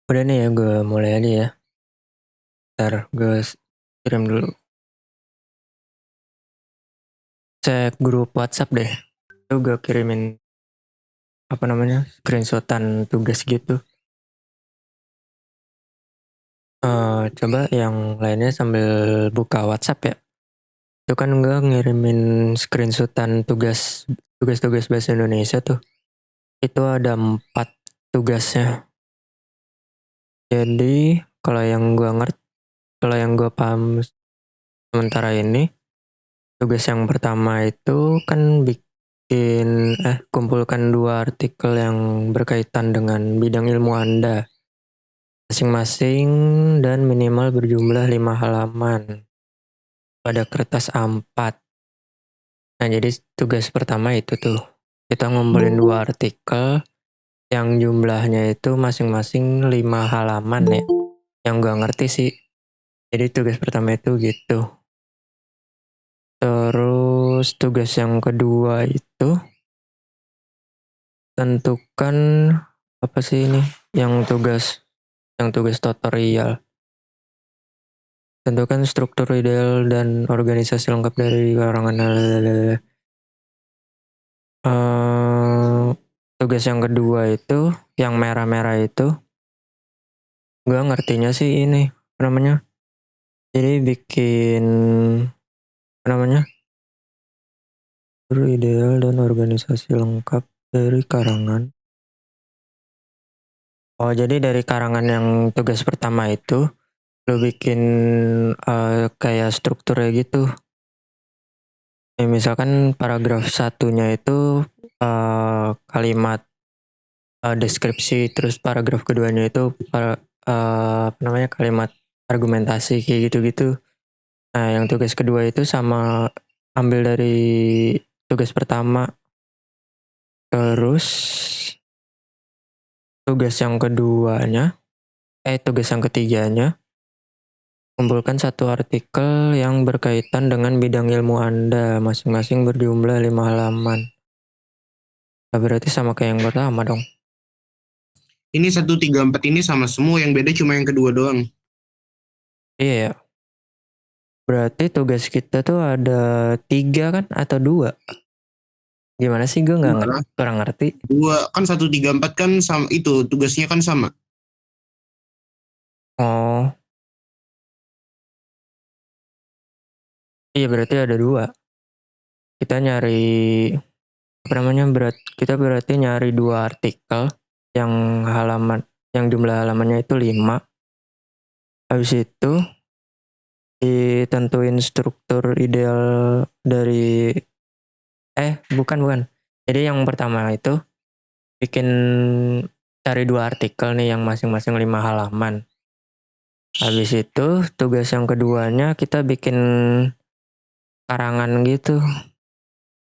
Udah nih ya, gue mulai aja ya. Ntar gue kirim dulu. Cek grup WhatsApp deh. Itu gue kirimin screenshotan tugas gitu. Coba yang lainnya sambil buka WhatsApp ya. Itu kan gue ngirimin screenshotan tugas-tugas bahasa Indonesia tuh. Itu ada 4 tugasnya. Jadi kalau yang gue paham sementara ini, tugas yang pertama itu kan kumpulkan 2 artikel yang berkaitan dengan bidang ilmu Anda masing-masing dan minimal berjumlah 5 halaman pada kertas A4. Nah, jadi tugas pertama itu tuh kita ngumpulin 2 artikel yang jumlahnya itu masing-masing 5 halaman ya. Yang gak ngerti sih. Jadi tugas pertama itu gitu. Terus tugas yang kedua itu tentukan apa sih ini? Yang tugas tutorial. Tentukan struktur ideal dan organisasi lengkap dari karangan. Tugas yang kedua itu, yang merah-merah itu, gue ngertinya sih ini, jadi bikin, struktur ideal dan organisasi lengkap dari karangan. Oh, jadi dari karangan yang tugas pertama itu, lo bikin kayak strukturnya gitu. Ya, misalkan paragraf satunya itu kalimat deskripsi, terus paragraf keduanya itu kalimat argumentasi kayak gitu-gitu. Nah, yang tugas kedua itu sama ambil dari tugas pertama. Terus tugas yang ketiganya, kumpulkan 1 artikel yang berkaitan dengan bidang ilmu Anda, masing-masing berjumlah 5 halaman. Nah, berarti sama kayak yang pertama dong. Ini 134 ini sama semua, yang beda cuma yang kedua doang. Iya ya. Berarti tugas kita tuh ada 3 kan atau 2? Gimana sih, gue Dua lah. kurang ngerti. Dua kan 134 kan sama, itu tugasnya kan sama. Oh, iya berarti ada 2. Kita nyari kita berarti nyari 2 artikel yang jumlah halamannya itu 5. Habis itu ditentuin struktur ideal dari bukan. Jadi yang pertama itu bikin cari 2 artikel nih yang masing-masing 5 halaman. Habis itu tugas yang keduanya kita bikin karangan gitu.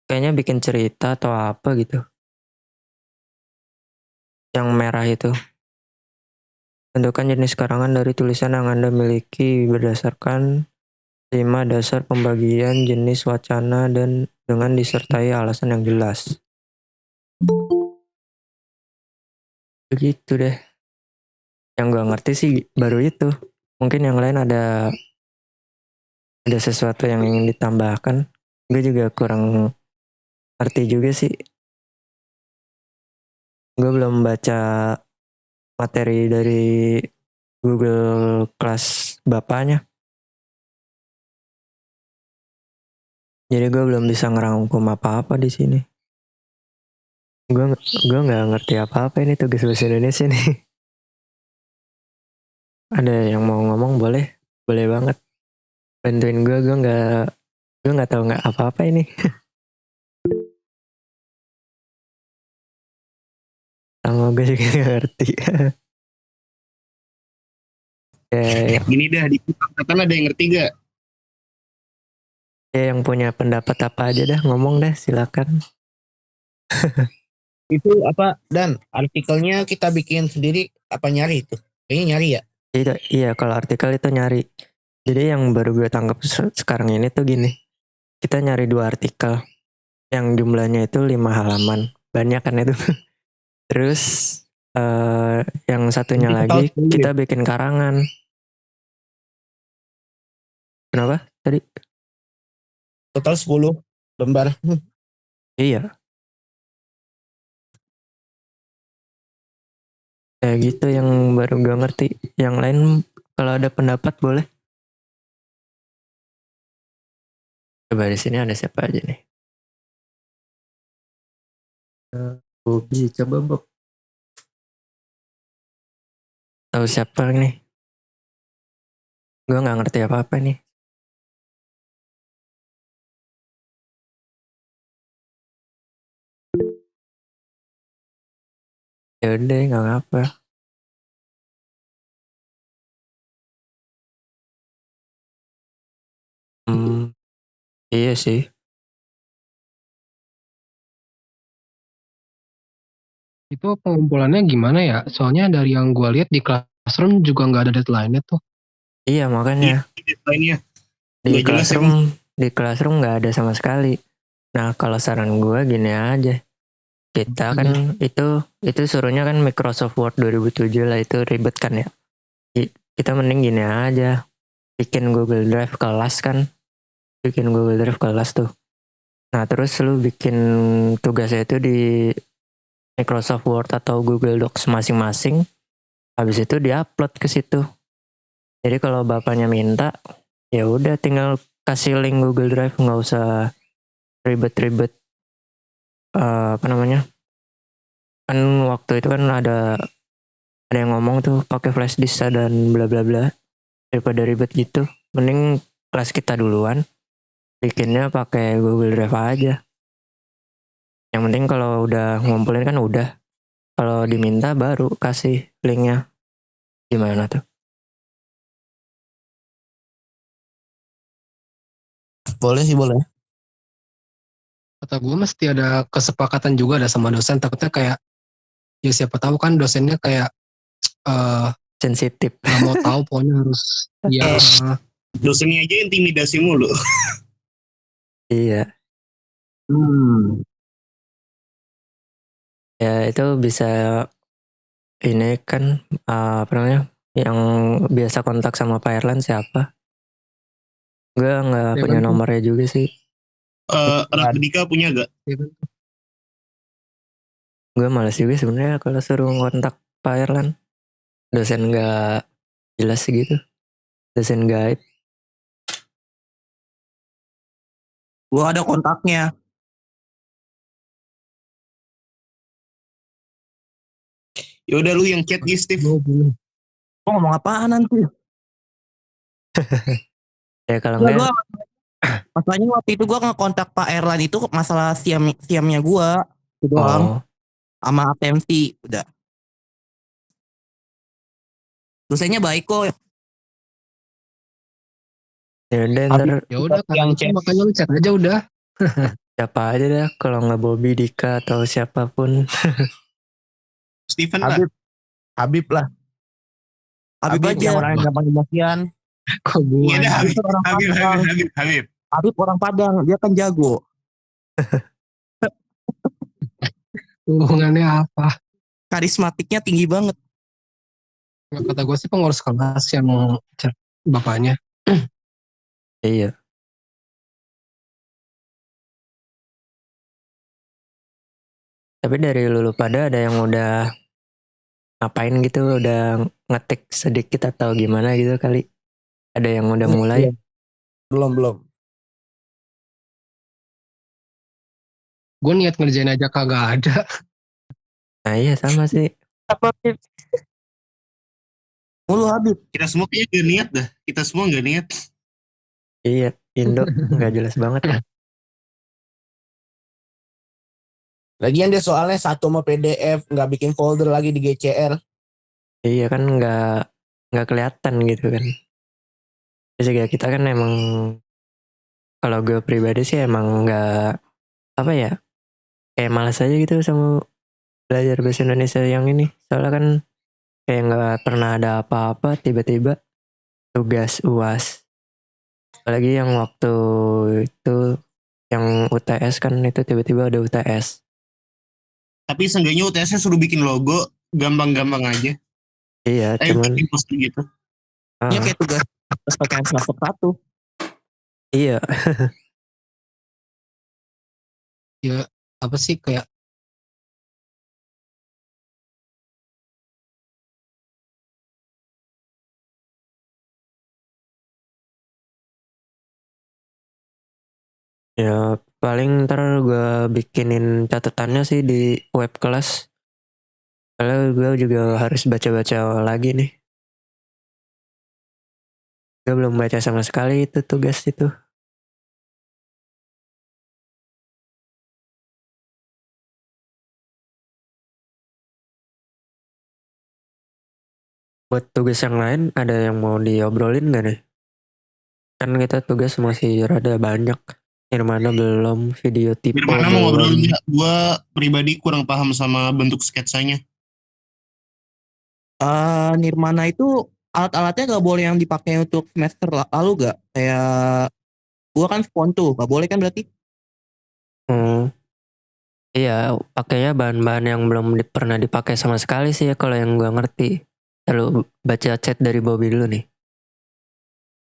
Kayaknya bikin cerita atau apa gitu. Yang merah itu. Tentukan jenis karangan dari tulisan yang Anda miliki berdasarkan 5 dasar pembagian jenis wacana dan dengan disertai alasan yang jelas. Begitu deh. Yang gue ngerti sih baru itu. Mungkin yang lain ada sesuatu yang ingin ditambahkan. Gue juga kurang ngerti juga sih. Gue belum baca materi dari Google Class bapaknya. Jadi gue belum bisa ngerangkum apa-apa di sini. Gue nggak ngerti apa-apa ini tugas bahasa Indonesia nih. Ada yang mau ngomong boleh banget. Bantuin gue nggak tahu nggak apa-apa ini. Sama gue juga nggak ngerti. ya, Gini dah, di katakan ada yang ngerti gak? yang punya pendapat apa aja dah ngomong dah, silakan. Itu apa, dan artikelnya kita bikin sendiri apa nyari itu? Kayaknya nyari ya. Iya, kalau artikel itu nyari. Jadi yang baru gue tangkap sekarang ini tuh gini. Kita nyari 2 artikel yang jumlahnya itu 5 halaman. Banyak kan itu. Terus Yang satunya Jadi total lagi 10 kita ya? bikin karangan. Kenapa tadi? Total 10 lembar. Iya, kayak gitu yang baru gak ngerti. Yang lain kalau ada pendapat boleh. Coba di sini ada siapa aja nih? Bobby, coba Bob. Tahu siapa nih? Gue nggak ngerti apa-apa nih. Ya udah, nggak apa. Iya sih. Itu pengumpulannya gimana ya? Soalnya dari yang gue lihat di Classroom juga nggak ada deadline-nya tuh. Iya makanya Deadline-nya di nggak jelas emang. Classroom nggak ada sama sekali. Nah kalau saran gue gini aja. Kita kan itu suruhnya kan Microsoft Word 2007 lah, itu ribet kan ya. Kita mending gini aja. Bikin Google Drive kelas kan. Bikin Google Drive kelas tuh. Nah terus lu bikin tugasnya itu di Microsoft Word atau Google Docs masing-masing. Habis itu diupload ke situ. Jadi kalau bapaknya minta, ya udah tinggal kasih link Google Drive, nggak usah ribet-ribet. Apa namanya? Kan waktu itu kan ada yang ngomong tuh pakai flash disk dan bla bla bla. Daripada ribet gitu, mending kelas kita duluan, bikinnya pakai Google Drive aja. Yang penting kalau udah ngumpulin kan udah. Kalau diminta baru kasih linknya. Gimana tuh? Boleh sih boleh. Kata gue mesti ada kesepakatan juga ada sama dosen. Takutnya kayak, ya siapa tahu kan dosennya kayak Sensitif. nggak mau tahu, pokoknya harus ya. Dosennya aja intimidasi mulu. Iya. Ya itu bisa ini kan apa namanya? Yang biasa kontak sama Pak Erlan siapa? Gue nggak Ya punya kan tuh. nomornya juga sih. Radika punya gak? Ya kan? Gue males juga sebenarnya kalau suruh kontak Pak Erlan. Dosen nggak jelas gitu. Dosen gaib. Gua ada kontaknya. Ya udah lu yang chat Steve. Belum. Gua ngomong apaan nanti? Ya kalau Enggak, enggak, masalahnya waktu itu gua ngekontak Pak Erlan itu masalah siamnya gua. Itu doang. oh Sama absensi. Udah. Dosennya baik kok. ya udah ntar Ya udah Yang kan chat. makanya lu chat aja udah. siapa aja dah. Kalau nggak Bobby, Dika atau siapapun. Steven lah. Habib lah. Habib Habib yang aja. orang yang gampang emosian. Kok gue Iya dah Habib orang Padang. Habib. Habib orang Padang, dia kan jago. hubungannya apa? Karismatiknya tinggi banget. Nggak, kata gue sih pengurus kelas yang chat bapaknya. Iya. Tapi dari lulu pada ada yang udah ngapain gitu, udah ngetik sedikit atau gimana gitu kali. Ada yang udah mulai. Belum. Gue niat ngerjain aja kagak ada. Nah iya sama sih. Apa Habib? Mulu Habib. Kita semua kayaknya gak niat dah. Kita semua gak niat. Iya, Indo nggak jelas banget. Lagian dia soalnya satu sama PDF, nggak bikin folder lagi di GCR. Iya kan nggak kelihatan gitu kan. Terus juga kita kan emang, kalau gue pribadi sih emang nggak apa ya, kayak malas aja gitu sama belajar bahasa Indonesia yang ini. Soalnya kan kayak nggak pernah ada apa-apa, tiba-tiba tugas UAS. Apalagi yang waktu itu yang UTS kan, itu tiba-tiba ada UTS. Tapi seenggaknya UTS-nya suruh bikin logo. gampang-gampang aja. Iya, cuman Bikin poster gitu. Ya ah, kayak tugas PKN semester 1. iya, Ya apa sih kayak ya paling ntar gue bikinin catatannya sih di web kelas. Kalau gue juga harus baca-baca lagi nih. Gue belum baca sama sekali itu tugas itu. Buat tugas yang lain ada yang mau diobrolin gak nih? Kan kita tugas masih rada banyak. Nirmana belum, video typo Nirmana mau ngobrol belum. nggak? Gue pribadi kurang paham sama bentuk sketsanya. Nirmana itu alat-alatnya gak boleh yang dipakai untuk semester lalu gak? Kayak gua kan spon tuh, gak boleh kan berarti? Hmm, iya, pakainya bahan-bahan yang belum pernah dipakai sama sekali sih ya kalau yang gue ngerti. Lalu baca chat dari Bobby dulu nih.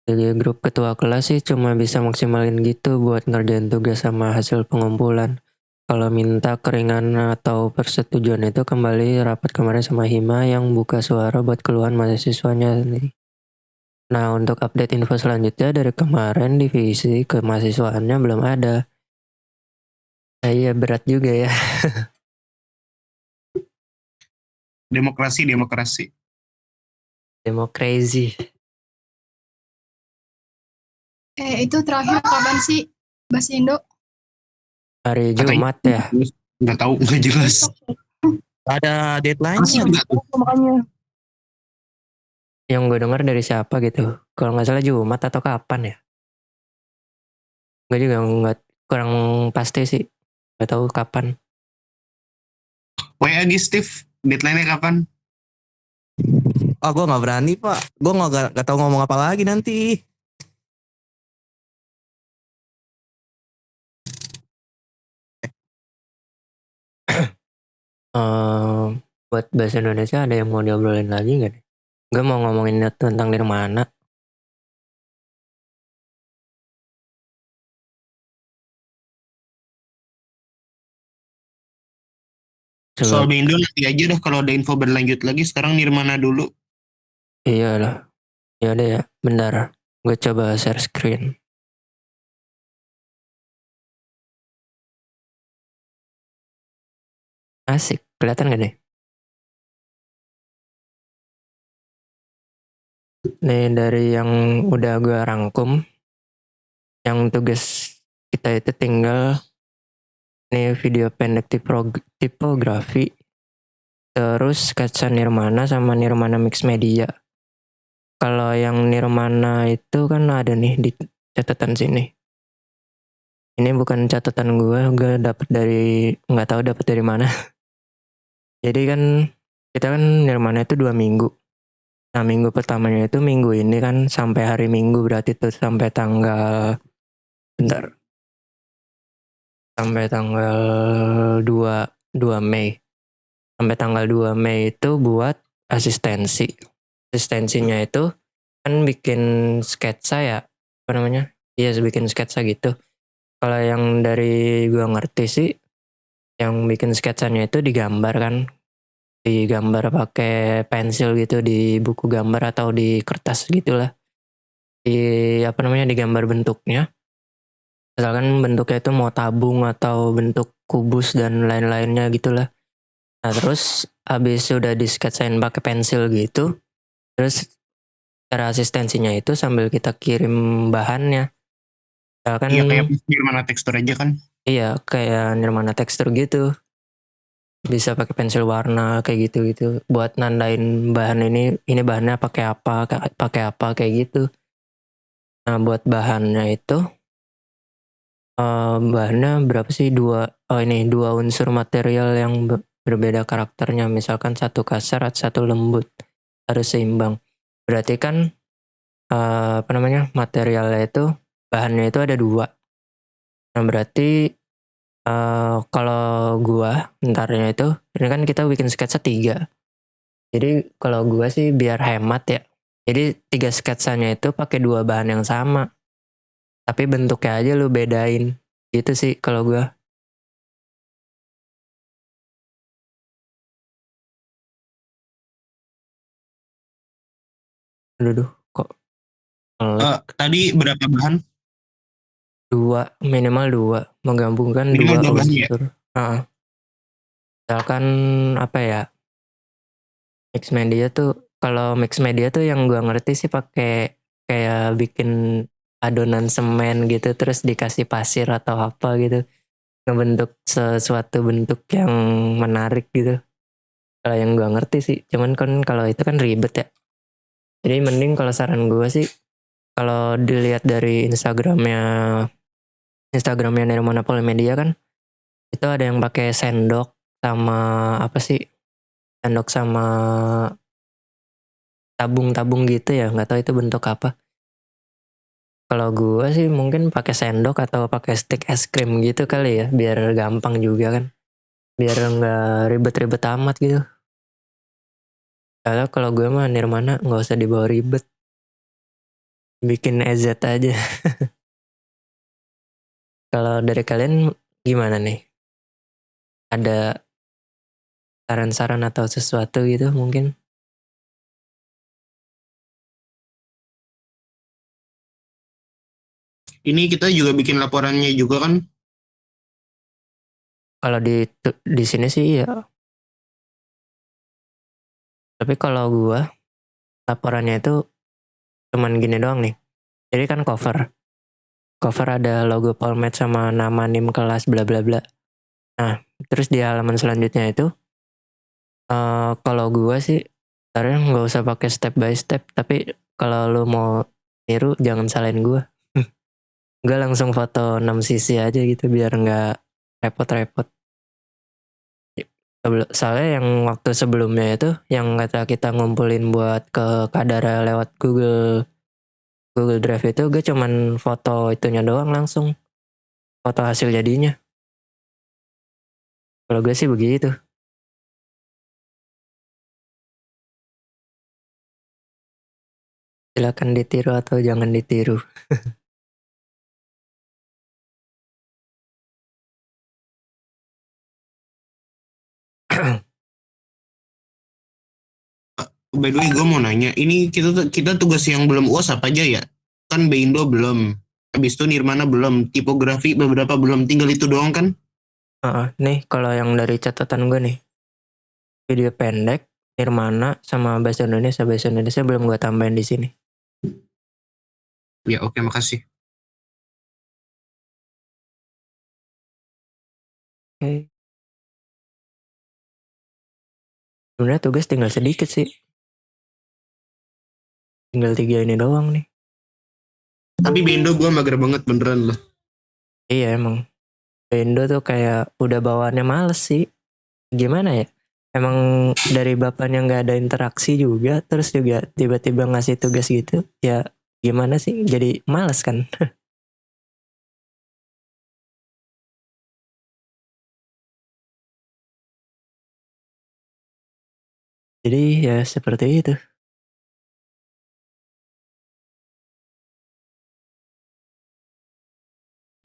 Jadi grup ketua kelas sih cuma bisa maksimalin gitu buat ngerjain tugas sama hasil pengumpulan. Kalau minta keringanan atau persetujuan itu kembali rapat kemarin sama Hima yang buka suara buat keluhan mahasiswanya nih. Nah untuk update info selanjutnya dari kemarin divisi ke mahasiswaannya belum ada. Nah, iya berat juga ya. Demokrasi. Demokrasi. Itu terakhir kapan sih bahasa Indo? Hari Katanya Jumat ya. nggak tahu, nggak jelas. Ada deadline-nya. Masih juga tuh. Makanya. Yang gue dengar dari siapa gitu. Kalau nggak salah Jumat atau kapan ya. Gue juga nggak kurang pasti sih. Nggak tahu kapan. WA Steve, deadline-nya kapan? Gue gak berani pak. Gue gak tahu ngomong apa lagi nanti. Buat bahasa Indonesia ada yang mau diobrolin lagi nggak nih? Gue mau ngomongin tentang Nirmana. Soal Bendo nanti aja dah kalau ada info berlanjut lagi. Sekarang Nirmana dulu. Iyalah. Ya udah ya, bentar. Gue coba share screen. Asik, kelihatan gak nih? Nih dari yang udah gue rangkum, yang tugas kita itu tinggal nih video pendek tipografi, terus sketsa Nirmana sama Nirmana Mix Media. Kalau yang Nirmana itu kan ada nih di catatan sini. Ini bukan catatan gue dapet dari nggak tahu dapet dari mana. Jadi kan kita kan Nirmana itu 2 minggu. Nah minggu pertamanya itu minggu ini kan sampai hari Minggu berarti tuh sampai tanggal bentar. Sampai tanggal 2 Mei. Sampai tanggal 2 Mei itu buat asistensi. Asistensinya itu kan bikin sketsa ya, apa namanya? Iya, bikin sketsa gitu. Kalau yang dari gua ngerti sih, yang bikin sketsanya itu digambar kan, digambar pakai pensil gitu di buku gambar atau di kertas gitulah. Di apa namanya digambar bentuknya. Misalkan bentuknya itu mau tabung atau bentuk kubus dan lain-lainnya gitulah. Nah terus habis sudah disketsain pakai pensil gitu, terus cara asistensinya itu sambil kita kirim bahannya. Misalkan Iya kayak Nirmana tekstur aja kan. iya kayak Nirmana tekstur gitu. Bisa pakai pensil warna kayak gitu-gitu buat nandain bahan ini bahannya pakai apa kayak gitu. Nah buat bahannya itu bahannya berapa sih dua unsur material yang berbeda karakternya, misalkan satu kasar satu lembut, harus seimbang. Berarti kan apa namanya materialnya itu bahannya itu ada 2. Nah berarti kalau gua ntarnya itu ini kan kita bikin sketsa 3. Jadi kalau gua sih biar hemat ya. Jadi 3 sketsanya itu pakai 2 bahan yang sama. Tapi bentuknya aja lu bedain. Gitu sih kalau gua. Aduh, kok nge-lag. Tadi berapa bahan? 2, minimal 2. Menggabungkan Minimal 2 dua bahan ya? unsur. Misalkan apa ya? Mix media tuh, kalau mix media tuh yang gua ngerti sih pakai kayak bikin adonan semen gitu terus dikasih pasir atau apa gitu. Ngebentuk sesuatu bentuk yang menarik gitu. Kalau yang gua ngerti sih, cuman kan kalau itu kan ribet ya. Jadi mending kalau saran gua sih, kalau dilihat dari Instagramnya Nirmana Polimedia kan, itu ada yang pakai sendok sama apa sih? Sendok sama tabung-tabung gitu ya, nggak tahu itu bentuk apa. Kalau gua sih mungkin pakai sendok atau pakai stick es krim gitu kali ya, biar gampang juga kan. Biar nggak ribet-ribet amat gitu. Kalau gue mah Nirmana nggak usah dibawa ribet. Bikin EZ aja. Kalau dari kalian gimana nih? Ada saran-saran atau sesuatu gitu mungkin? Ini kita juga bikin laporannya juga kan? Kalau di sini sih ya. Tapi kalau gue laporannya itu cuman gini doang nih. Jadi kan cover ada logo Polmed sama nama NIM kelas bla bla bla. Nah, terus di halaman selanjutnya itu kalau gue sih sebenarnya nggak usah pakai step by step, tapi kalau lu mau niru jangan salahin gue. Gue langsung foto 6 sisi aja gitu biar nggak repot-repot. Soalnya yang waktu sebelumnya itu yang kata kita ngumpulin buat ke Kadara lewat Google Drive itu gue cuman foto itunya doang langsung. Foto hasil jadinya. Kalau gue sih begitu. Silakan ditiru atau jangan ditiru. By the way, gue mau nanya, ini kita tugas yang belum UAS apa aja ya? Kan Beindo belum, habis itu Nirmana belum, tipografi beberapa belum, tinggal itu doang kan? Nih kalau yang dari catatan gue nih, video pendek, Nirmana sama bahasa Indonesia belum gue tambahin di sini. Ya oke, makasih. Oke. Sebenarnya tugas tinggal sedikit sih. Tinggal 3 ini doang nih. Tapi Beindo gue mager banget beneran loh. Iya emang. Indo tuh kayak udah bawaannya males sih. Gimana ya? Emang dari bapaknya nggak ada interaksi juga, terus juga tiba-tiba ngasih tugas gitu. Ya gimana sih? Jadi males kan? Jadi ya seperti itu.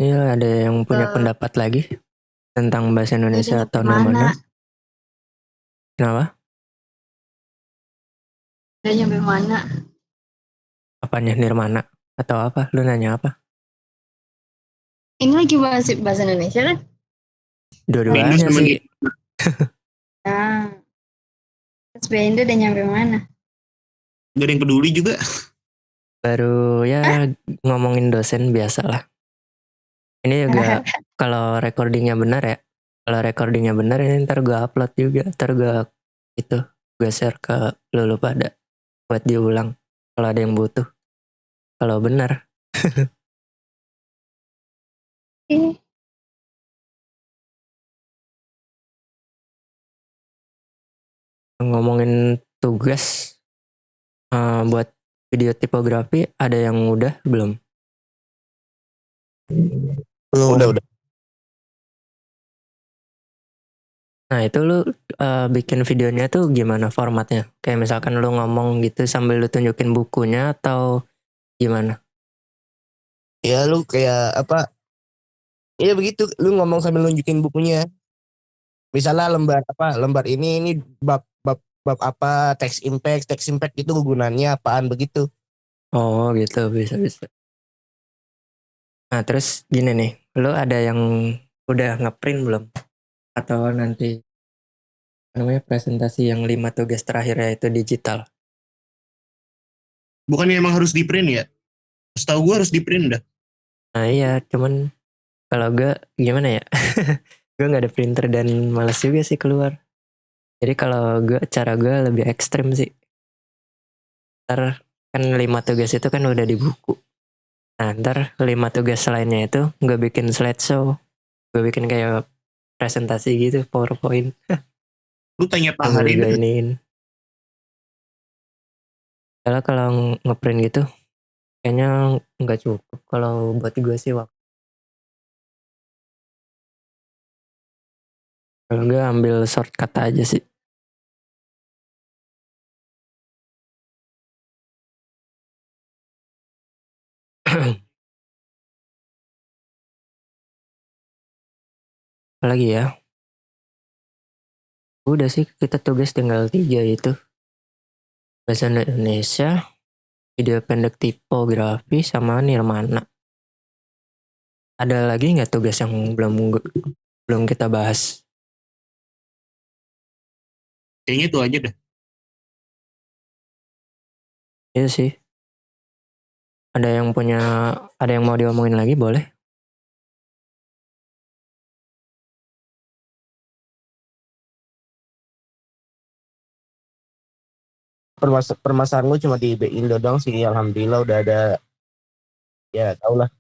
Ya ada yang punya pendapat lagi tentang bahasa Indonesia atau Nirmana? Kenapa? Udah nyampe mana? Apanya Nirmana? Atau apa? Lu nanya apa? Ini lagi bahasa Indonesia kan? Dua-duanya sama sih. Nah, terus Bendo udah nyampe mana? Gak ada yang peduli juga. Baru ya ngomongin dosen biasa lah. Ini juga kalau recordingnya benar ya. Kalau recordingnya benar ini ntar gue upload juga. Ntar gue share ke lu pada buat diulang kalau ada yang butuh. Kalau benar. Ngomongin tugas buat video tipografi ada yang udah belum? Udah. Nah itu lu bikin videonya tuh gimana formatnya? Kayak misalkan lu ngomong gitu sambil lu tunjukin bukunya atau gimana? Ya lu kayak apa? Iya begitu, lu ngomong sambil nunjukin bukunya. Misalnya lembar ini bab bab bab apa, text impact itu gunanya apaan begitu. Oh gitu, bisa. Nah terus gini nih, lu ada yang udah ngeprint belum? Atau nanti namanya presentasi yang 5 tugas terakhirnya itu digital? Bukannya emang harus di print ya? Setahu gue harus di print dah. Nah iya, cuman kalau gue gimana ya? Gue nggak ada printer dan males juga sih keluar. Jadi kalau cara gue lebih ekstrim sih. Ntar kan 5 tugas itu kan udah di buku. Nah ntar 5 tugas lainnya itu gue bikin slideshow. Gue bikin kayak presentasi gitu, PowerPoint. Lu tanya Pak Sambil Hari gue dah. iniin. Kalau ngeprint gitu, kayaknya nggak cukup kalau buat gue sih waktu. Kalau gue ambil shortcut aja sih. Apalagi ya, udah sih kita tugas tinggal 3 itu. Bahasa Indonesia, video pendek tipografi, sama nirmana. Ada lagi nggak tugas yang belum kita bahas? Kayaknya itu aja dah. Itu sih. Ada yang mau diomongin lagi boleh? Permasalahan lu cuma di Indo doang sih, alhamdulillah udah ada, ya tau lah.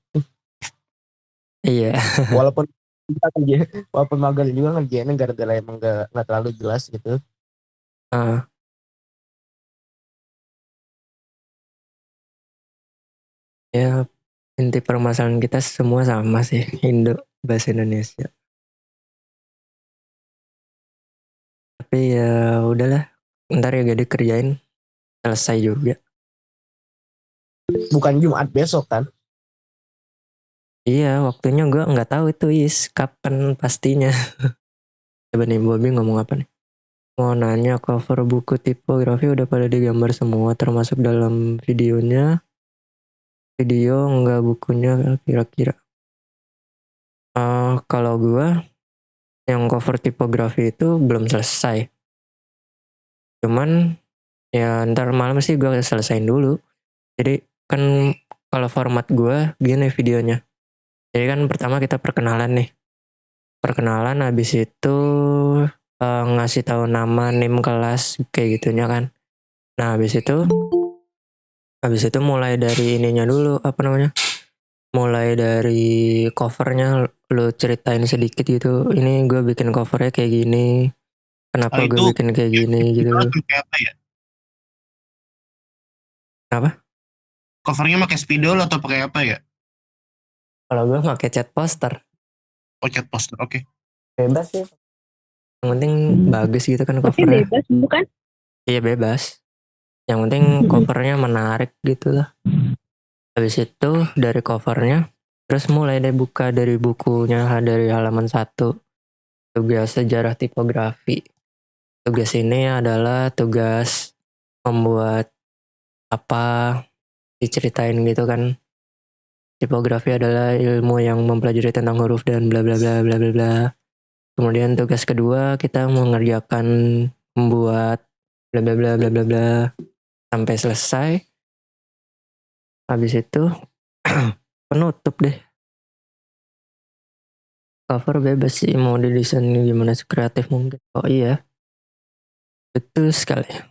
Iya. Walaupun kita kerja, walaupun magang juga ngerjainnya gara-gara emang nggak terlalu jelas gitu. Ah, ya inti permasalahan kita semua sama sih, Indo bahasa Indonesia. Tapi ya udahlah, ntar ya gak dikerjain, selesai juga. Bukan Jumat besok kan? Iya, waktunya gue nggak tahu itu kapan pastinya. Coba nih Bobby ngomong apa nih? Mau nanya cover buku tipografi udah pada digambar semua termasuk dalam videonya. Video nggak bukunya kira-kira. Kalau gue yang cover tipografi itu belum selesai. Cuman ya ntar malam sih gue selesain dulu. Jadi kan kalau format gue gini videonya. Jadi kan pertama kita perkenalan nih. Perkenalan habis itu ngasih tahu nama, NIM kelas kayak gitunya kan. Nah, habis itu mulai dari ininya dulu, apa namanya? Mulai dari covernya lu ceritain sedikit gitu. Ini gue bikin covernya kayak gini. Kenapa gue Itu bikin kayak gini gitu. pakai apa ya? Apa? Covernya pakai spidol atau pakai apa ya? Kalau gue pakai cat poster. Oh, cat poster. Oke. Bebas sih. Yang penting bagus gitu kan Tapi covernya. bebas bukan? Iya bebas. Yang penting covernya menarik gitu lah. Habis itu dari covernya, terus mulai deh buka dari bukunya dari halaman 1. Tugas sejarah tipografi. Tugas ini adalah tugas membuat apa, diceritain gitu kan. Tipografi adalah ilmu yang mempelajari tentang huruf dan bla bla bla bla bla bla. Kemudian tugas kedua kita mengerjakan membuat bla bla bla bla bla bla sampai selesai. Habis itu penutup deh. Cover bebas sih mau didesain gimana sekreatif mungkin. Oh iya, betul sekali.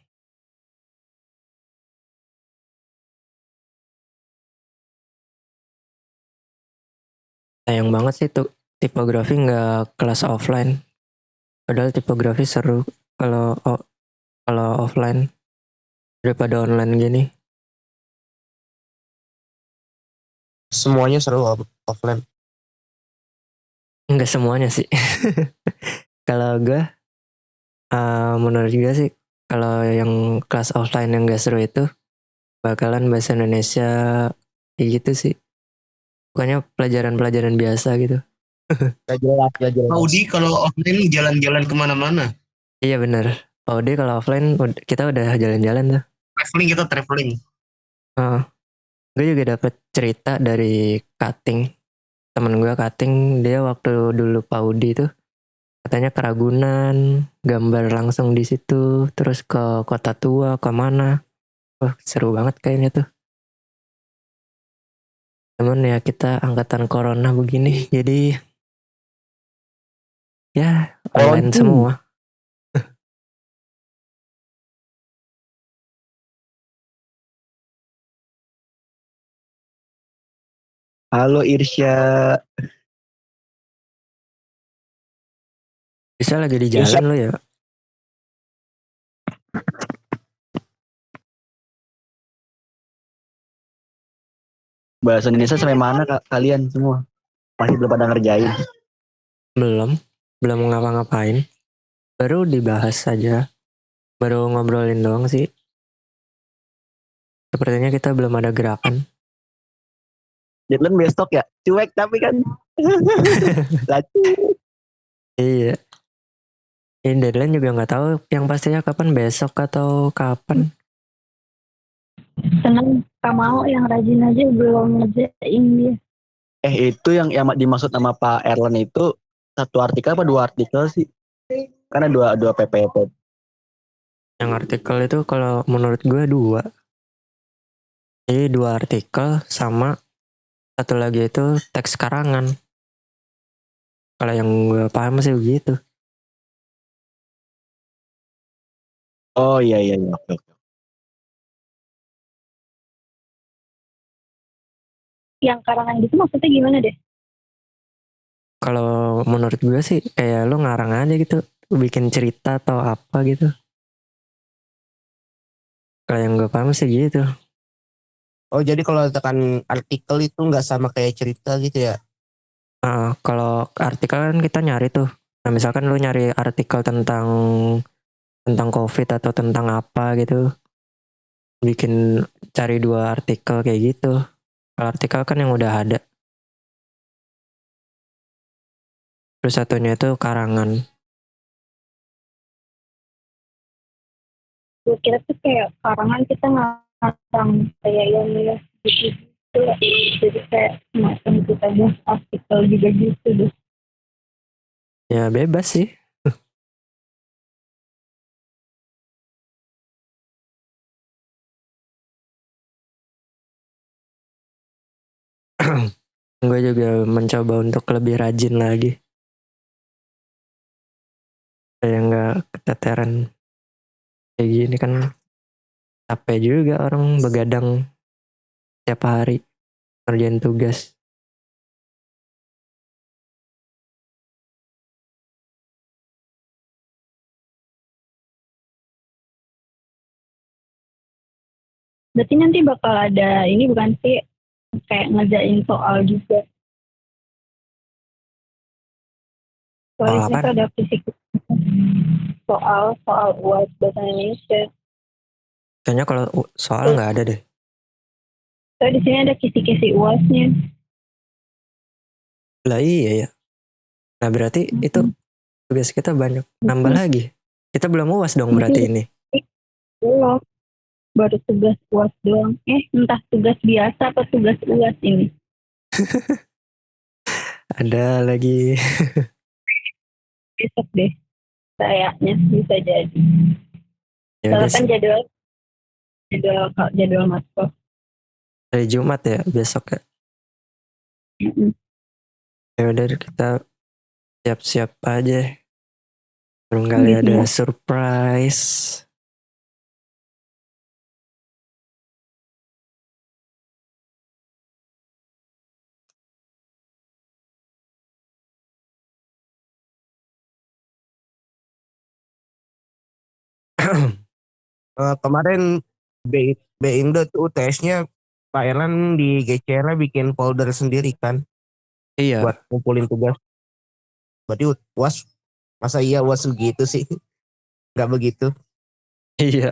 Sayang banget sih tuh tipografi nggak kelas offline. Padahal tipografi seru kalau offline daripada online gini. Semuanya seru offline. Nggak semuanya sih. Kalau gue Menurut juga sih kalau yang kelas offline yang gak seru itu bakalan bahasa Indonesia kayak gitu sih. Bukannya pelajaran-pelajaran biasa gitu. Gak jelas, gak jelas. Audi kalau offline jalan-jalan kemana-mana. Iya bener. Kalau dia kalau offline kita udah jalan-jalan tuh. Kita traveling. Gue juga dapet cerita dari cutting. Temen gue cutting, dia waktu dulu Paudi tuh katanya ke Ragunan, gambar langsung di situ, terus ke Kota Tua, ke mana. Wah, seru banget kayaknya tuh. Cuman ya kita angkatan corona begini, jadi ya online Quarantine. semua. Halo Irsya. Bisa lagi di jalan lo ya. Bahasa Indonesia sampai mana kalian semua? Masih belum pada ngerjain. Belum ngapa-ngapain. Baru dibahas saja. Baru ngobrolin doang sih. Sepertinya kita belum ada gerakan. Deadline besok ya? Cuek tapi kan. Lacu. Iya. Ini deadline juga nggak tahu yang pastinya kapan, besok atau kapan. Seneng Kamal yang rajin aja belum ngerjain dia. Itu yang dimaksud sama Pak Erlan itu satu artikel apa dua artikel sih? Karena dua PPT. Yang artikel itu kalau menurut gue 2. Jadi 2 artikel sama satu lagi itu teks karangan. Kalau yang gue paham sih begitu. Oh iya oke. Yang karangan gitu maksudnya gimana deh? Kalau menurut gue sih kayak lo ngarang aja gitu, bikin cerita atau apa gitu. Kalau yang gue paham sih gitu. Oh jadi kalau tekan artikel itu nggak sama kayak cerita gitu ya? Kalau artikel kan kita nyari tuh. Nah misalkan lo nyari artikel tentang COVID atau tentang apa gitu, bikin cari 2 artikel kayak gitu. Kalau artikel kan yang udah ada. Terus satunya itu karangan. Gue kira tuh kayak karangan kita ngarang kayak yang gitu. Jadi kayak semacam kita buat artikel juga gitu deh. Ya bebas sih. Gue juga mencoba untuk lebih rajin lagi. Kayak nggak keteteran kayak gini kan, capek juga orang begadang tiap hari ngerjain tugas. Berarti nanti bakal ada ini bukan sih kayak ngerjain soal juga. Soal Soalnya apaan? ada fisik soal UAS bahasa Indonesia. Kayaknya kalau soal nggak ada deh. Soalnya di sini ada kisi-kisi UASnya. Lah iya ya. Nah berarti itu tugas kita banyak. Nambah lagi. Kita belum UAS dong berarti ini. Belum. Baru tugas UAS doang. Entah tugas biasa atau tugas UAS ini. Ada lagi. Besok deh. Kayaknya bisa jadi. Ya Soalnya udah kan jadwal matkul. hari Jumat ya besok ya. Ya udah kita siap-siap aja. Barangkali ada surprise. Kemarin Indo tuh UTS-nya Pak Erlan di GCR bikin folder sendiri kan Iya. buat ngumpulin tugas. Berarti UAS masa iya UAS gitu sih? nggak begitu. Iya.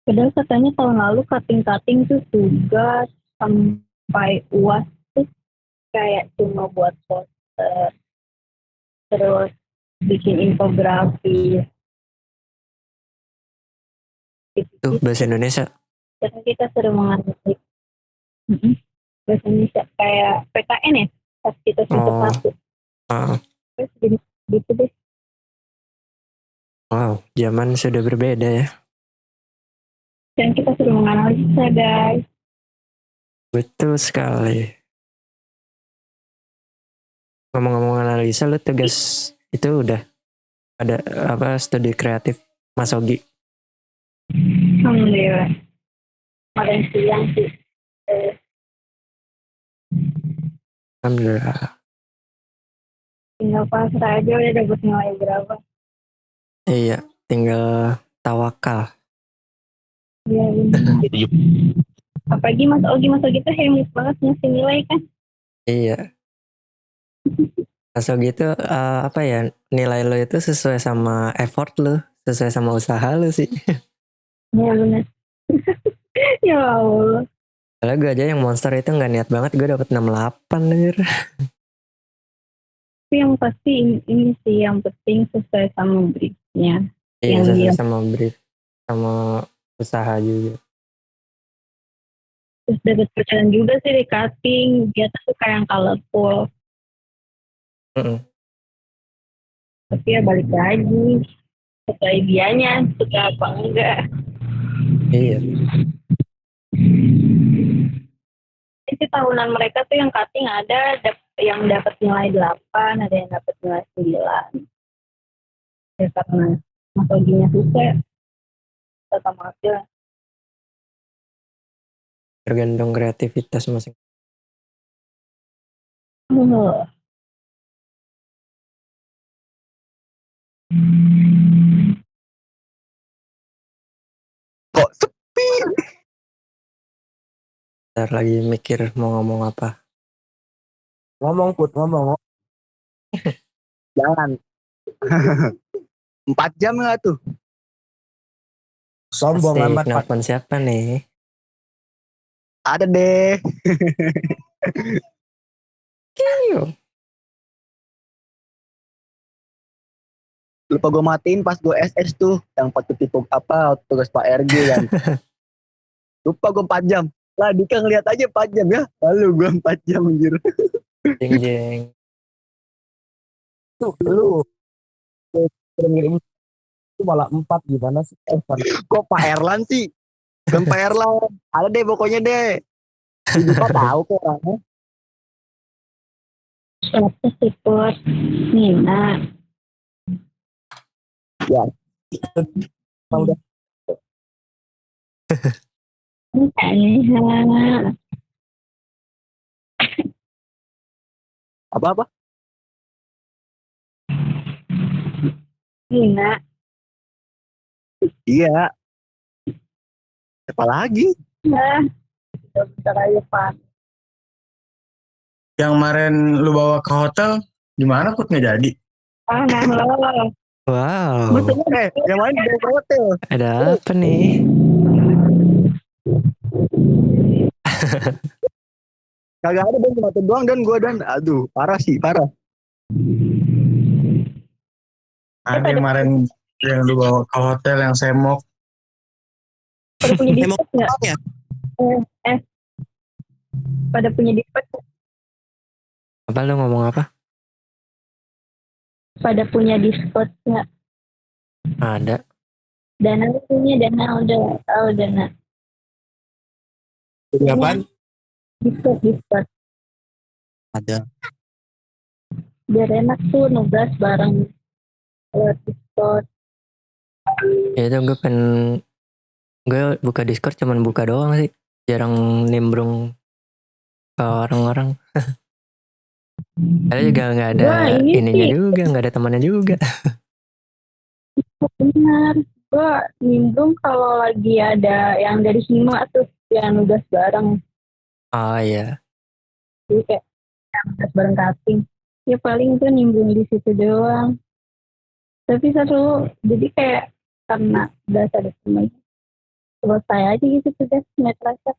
Padahal katanya tahun lalu cutting-cutting tuh tugas sampai UAS tuh kayak cuma buat poster, terus bikin infografi. Tuh bahasa Indonesia. Terus kita suruh menganalisis bahasa Indonesia kayak PKN ya, pas kita semester Oh. 1. Terus jadi gitu deh. Wow, zaman sudah berbeda ya. Dan kita suruh menganalisa guys. Betul sekali. Ngomong-ngomong analisa, lu tugas itu udah ada apa studi kreatif Mas Ogi? Alhamdulillah. Kemarin siang sih. Alhamdulillah. Tinggal pasrah aja udah dapet nilai berapa. Iya, tinggal tawakal. Iya benar. Apalagi Mas Ogi tuh hebat banget ngasih nilai kan. Iya. Mas Ogi itu apa ya, nilai lo itu sesuai sama effort lo, sesuai sama usaha lo sih. Iya benar. Ya Allah. Kalau gue aja yang monster itu nggak niat banget, gue dapet 68 anjir. Tapi yang pasti ini sih yang penting sesuai sama briefnya. Iya, Yang sesuai dia sama brief, sama usaha juga. terus dapat percayaan juga sih di cutting. Dia tuh suka yang colorful. Tapi ya balik lagi. Sesuai dianya, suka apa enggak. Iya. Jadi tahunan mereka tuh yang cutting ada yang dapat nilai 8, ada yang dapat nilai 9. Ya karena Mas Oginya suka, tetap hasil. Tergantung kreativitas masing. Kok sepi? Ntar lagi mikir mau ngomong apa. Ngomong Put, ngomong. Jangan. 4 jam nggak tuh? Sombong Pasti amat Pak. nelfon siapa nih? Ada deh. Lupa gue matiin pas gue SS tuh yang pakai tipe apa tugas Pak RG kan. Lupa gue 4 jam. Lah Dika ngeliat aja 4 jam ya. Lalu gue 4 jam anjir. Jeng. Tuh lu ngirim itu malah 4 gimana sih? Kok Pak Erlan sih? Bukan Pak Erlan. Ada deh pokoknya deh. Dika tahu kok orangnya. Siapa sih Put? Nina. Ya. Udah. Nina. Apa-apa? Nina. Iya. Siapa lagi? Nah. Bentar aja Pak. Yang kemarin lu bawa ke hotel gimana Put, nggak jadi? Nah lo. Wow. Yang main di hotel. Ada apa nih? Kagak ada dan cuma doang dan gue dan aduh parah sih parah. Ada yang kemarin yang lu bawa ke hotel yang semok. Pada punya Discord nggak? Ya? Pada punya Discord? Apa lu ngomong apa? Pada punya Discord nggak? Ada. Dana punya, Dana udah tahu Dana. Jadi apaan? Discord. Ada. Biar enak tuh nugas bareng lewat Discord. Ya itu gue buka Discord cuman buka doang sih. Jarang nimbrung ke orang-orang. Ada juga nggak ada Wah, ini ininya sih. juga, nggak ada temannya juga. Benar. Gue nimbrung kalau lagi ada yang dari Hima tuh yang nugas bareng. Oh iya. Jadi kayak tes bareng cutting. Ya paling tuh nimbrung di situ doang. Tapi seru. Jadi kayak karena udah ada temen. Selesai aja gitu sudah. Nggak terasa.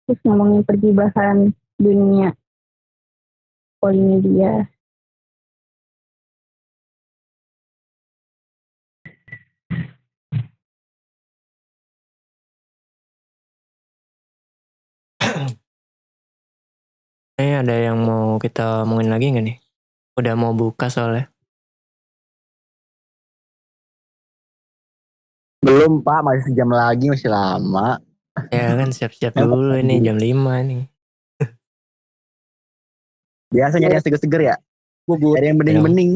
Terus ngomongin pergibahan dunia Polimedia. Ada yang mau kita omongin lagi nggak nih? Udah mau buka soalnya. Belum Pak, masih sejam lagi, masih lama. Ya kan siap-siap dulu ini jam 5 nih. Biasa nyari yang seger-seger ya. Bubur. Nyari yang bening-bening.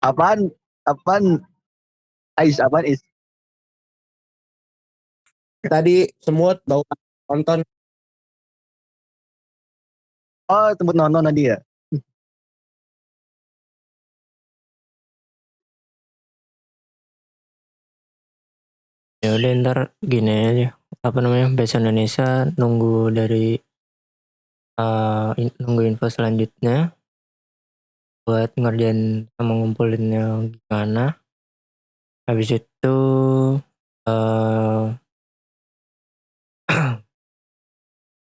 Apaan? Ais, apaan Is? Tadi semut bau nonton. Oh, tempat nonton tadi ya. Ya udah ntar gini aja. Apa namanya? Bahasa Indonesia nunggu dari nunggu info selanjutnya buat ngerjain sama ngumpulinnya gimana. Habis itu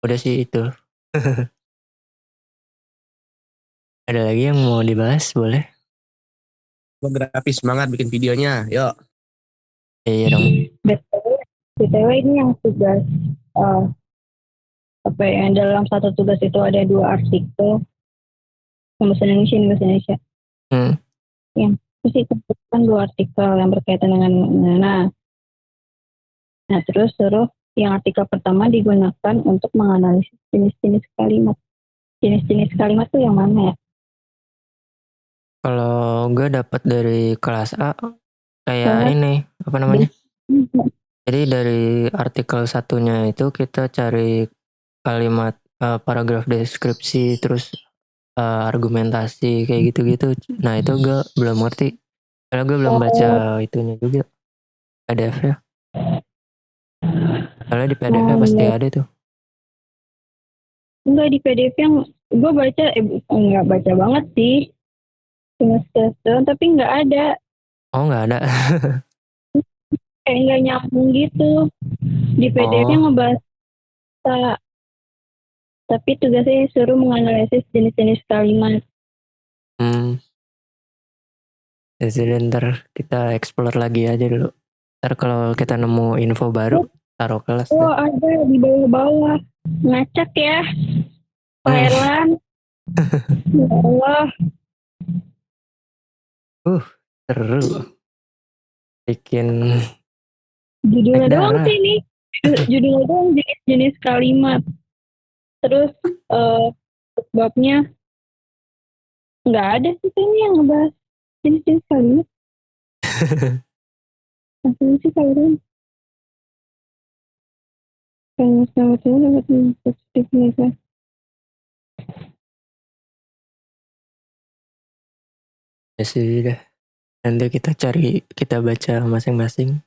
udah sih itu. Ada lagi yang mau dibahas boleh? Grafis semangat bikin videonya. Yuk. Iya dong. BTW ini yang tugas apa ya, dalam satu tugas itu ada 2 artikel yang bahasa Indonesia. Yang terus itu kan 2 artikel yang berkaitan dengan nah terus suruh yang artikel pertama digunakan untuk menganalisis jenis-jenis kalimat. Jenis-jenis kalimat tuh yang mana ya? Kalau gue dapat dari kelas A kayak ini apa namanya? Jadi dari artikel satunya itu kita cari kalimat paragraf deskripsi terus argumentasi kayak gitu-gitu. Nah itu gue belum ngerti karena gue belum baca itunya juga PDF ya. Soalnya di PDF pasti ada tuh. Enggak, di PDF yang gue baca enggak baca banget sih. Cuma sekian tapi enggak ada. Oh nggak ada. Kayak enggak nyambung gitu. Di PDF-nya ngebahas tapi tugasnya suruh menganalisis jenis-jenis kalimat. Jadi ntar kita explore lagi aja dulu. Ntar kalau kita nemu info baru taruh kelas. Oh ada di bawah-bawah. Ngacak ya. Pak Erlan. Ya Allah. Seru. Bikin judulnya doang sih ini. Judulnya doang jenis-jenis kalimat. Terus babnya nggak ada sih ini yang ngebahas jenis-jenis kalimat. Maksudnya sih kalian sama-sama dapat positif mereka. Ya sudah. Nanti kita baca masing-masing.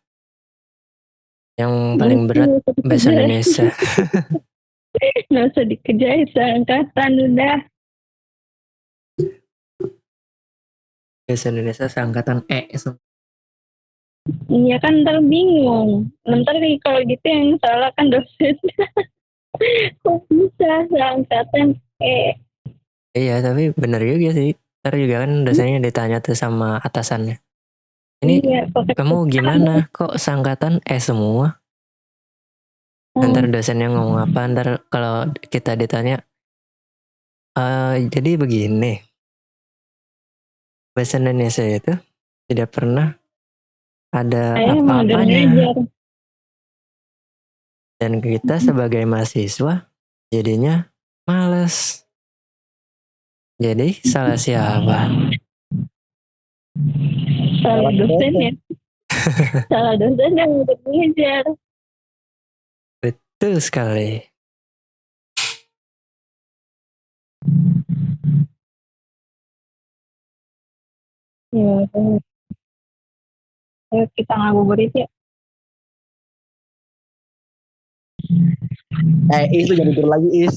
Yang paling berat bahasa Indonesia. Nggak usah dikerjain seangkatan udah. Bahasa Indonesia seangkatan E. Iya kan ntar bingung. Ntar kalau gitu yang salah kan dosen. Kok bisa seangkatan E? Iya tapi benar juga sih. Ntar juga kan dosennya ditanya tuh sama atasannya. Ini kamu gimana? Kok seangkatan E semua? Ntar dosennya ngomong apa? Ntar kalau kita ditanya, jadi begini. Bahasa Indonesia itu tidak pernah ada apa-apanya. Dan kita sebagai mahasiswa jadinya males. Jadi salah siapa? Salah dosen ya. Salah dosen yang udah mengajar. Betul sekali. Ya, kita ngabuburit ya. Is lu jangan tidur lagi Is.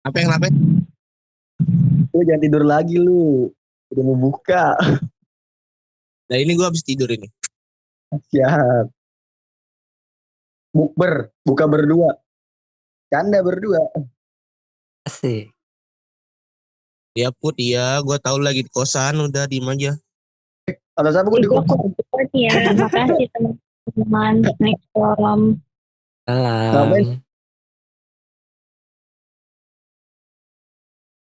Apa yang kenapa? Lu jangan tidur lagi lu. Udah mau buka. Nah ini gue habis tidur ini. Siap. Bukber, buka berdua. Canda berdua. Asik. Ya Put, iya gue tahu lagi di kosan, udah diem aja. Atau siapa gue di Gue koko. support ya. Makasih teman-teman. Next forum. Salam.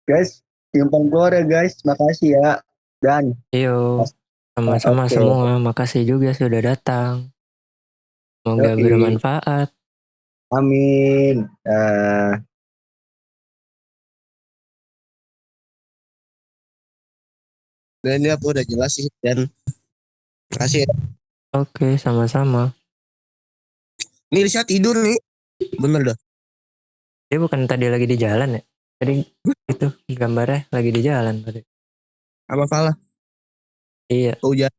Guys, simpan keluar ya guys. Makasih ya. Dan Yo, sama-sama Oke. semua. Makasih juga sudah datang. Semoga Yoi. bermanfaat. Amin. Dan ini udah jelas sih, dan makasih ya. Oke, sama-sama. Ini Risha tidur nih. Bener dah. Dia bukan tadi lagi di jalan ya? Tadi itu gambarnya lagi di jalan tadi. Apa salah? Iya. Hujan.